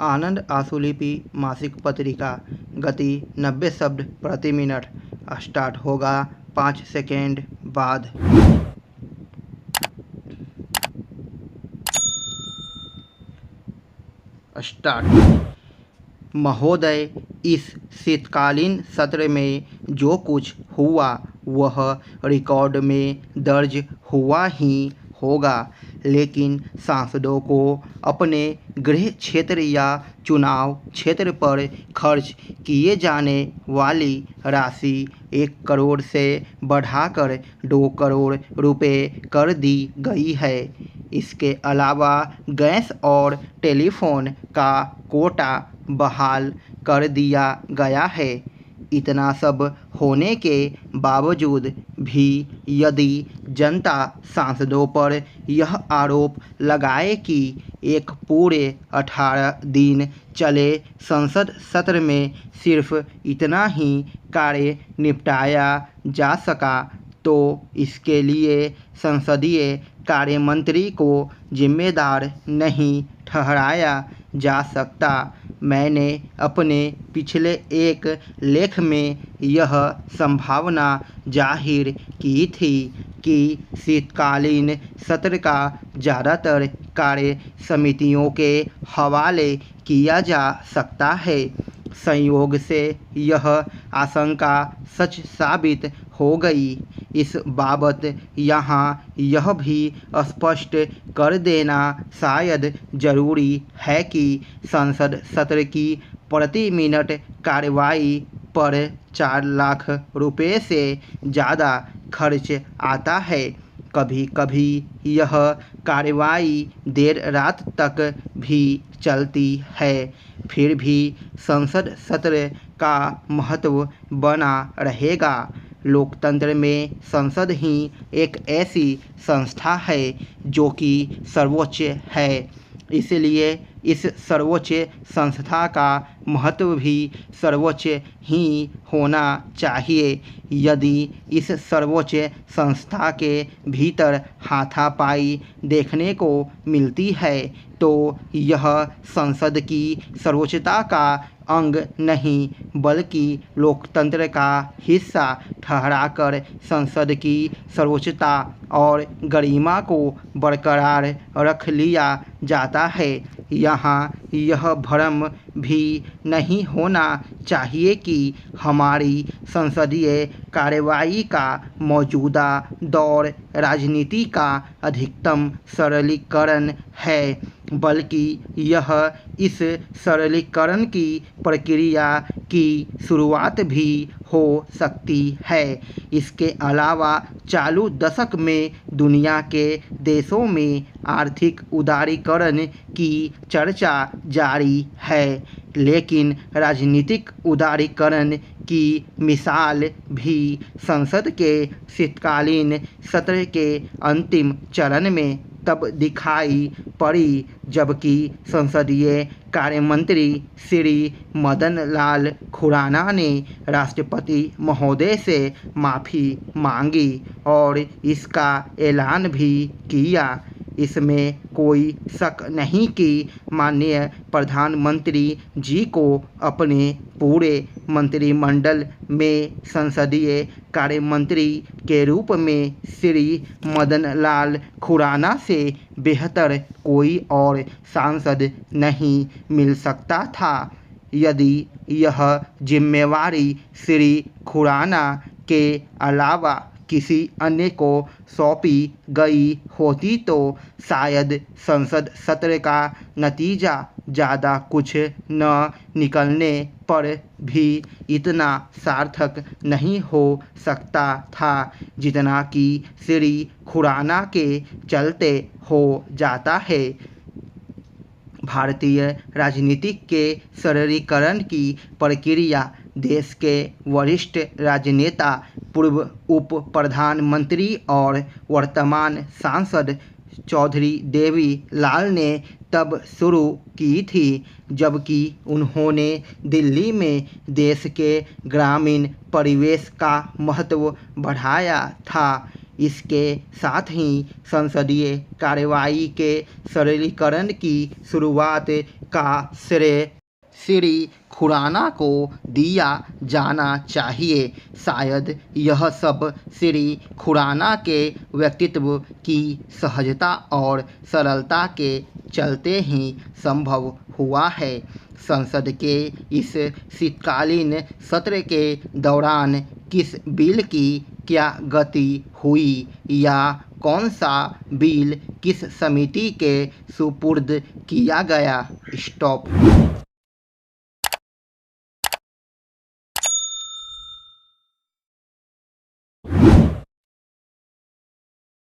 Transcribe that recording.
आनंद आशुलिपि मासिक पत्रिका। गति 90 शब्द प्रति मिनट। स्टार्ट होगा 5 सेकेंड बाद। स्टार्ट। महोदय, इस शीतकालीन सत्र में जो कुछ हुआ वह रिकॉर्ड में दर्ज हुआ ही होगा, लेकिन सांसदों को अपने गृह क्षेत्र या चुनाव क्षेत्र पर खर्च किए जाने वाली राशि 1 करोड़ से बढ़ाकर 2 करोड़ रुपए कर दी गई है। इसके अलावा गैस और टेलीफोन का कोटा बहाल कर दिया गया है। इतना सब होने के बावजूद भी यदि जनता सांसदों पर यह आरोप लगाए कि एक पूरे 18 दिन चले संसद सत्र में सिर्फ इतना ही कार्य निपटाया जा सका, तो इसके लिए संसदीय कार्य मंत्री को जिम्मेदार नहीं ठहराया जा सकता। मैंने अपने पिछले एक लेख में यह संभावना जाहिर की थी कि शीतकालीन सत्र का ज़्यादातर कार्य समितियों के हवाले किया जा सकता है। संयोग से यह आशंका सच साबित हो गई। इस बाबत यहाँ यह भी स्पष्ट कर देना शायद जरूरी है कि संसद सत्र की प्रति मिनट कार्रवाई पर 4 लाख रुपए से ज़्यादा खर्च आता है। कभी कभी यह कार्रवाई देर रात तक भी चलती है। फिर भी संसद सत्र का महत्व बना रहेगा। लोकतंत्र में संसद ही एक ऐसी संस्था है जो कि सर्वोच्च है। इसलिए इस सर्वोच्च संस्था का महत्व भी सर्वोच्च ही होना चाहिए। यदि इस सर्वोच्च संस्था के भीतर हाथापाई देखने को मिलती है तो यह संसद की सर्वोच्चता का अंग नहीं बल्कि लोकतंत्र का हिस्सा ठहराकर संसद की सर्वोच्चता और गरिमा को बरकरार रख लिया जाता है। यहाँ यह भ्रम भी नहीं होना चाहिए कि हमारी संसदीय कार्यवाही का मौजूदा दौर राजनीति का अधिकतम सरलीकरण है, बल्कि यह इस सरलीकरण की प्रक्रिया की शुरुआत भी हो सकती है। इसके अलावा चालू दशक में दुनिया के देशों में आर्थिक उदारीकरण की चर्चा जारी है, लेकिन राजनीतिक उदारीकरण की मिसाल भी संसद के शीतकालीन सत्र के अंतिम चरण में तब दिखाई पड़ी जबकि संसदीय कार्य मंत्री श्री मदन लाल खुराना ने राष्ट्रपति महोदय से माफ़ी मांगी और इसका ऐलान भी किया। इसमें कोई शक नहीं कि माननीय प्रधानमंत्री जी को अपने पूरे मंत्रिमंडल में संसदीय कार्य मंत्री के रूप में श्री मदन लाल खुराना से बेहतर कोई और सांसद नहीं मिल सकता था। यदि यह जिम्मेवारी श्री खुराना के अलावा किसी अन्य को सौंपी गई होती तो शायद संसद सत्र का नतीजा ज़्यादा कुछ न निकलने पर भी इतना सार्थक नहीं हो सकता था जितना कि श्री खुराना के चलते हो जाता है। भारतीय राजनीति के सरलीकरण की प्रक्रिया देश के वरिष्ठ राजनेता, पूर्व उप प्रधानमंत्री और वर्तमान सांसद चौधरी देवी लाल ने तब शुरू की थी जबकि उन्होंने दिल्ली में देश के ग्रामीण परिवेश का महत्व बढ़ाया था। इसके साथ ही संसदीय कार्यवाही के सरलीकरण की शुरुआत का श्रेय श्री खुराना को दिया जाना चाहिए। शायद यह सब श्री खुराना के व्यक्तित्व की सहजता और सरलता के चलते ही संभव हुआ है। संसद के इस शीतकालीन सत्र के दौरान किस बिल की क्या गति हुई या कौन सा बिल किस समिति के सुपुर्द किया गया? स्टॉप।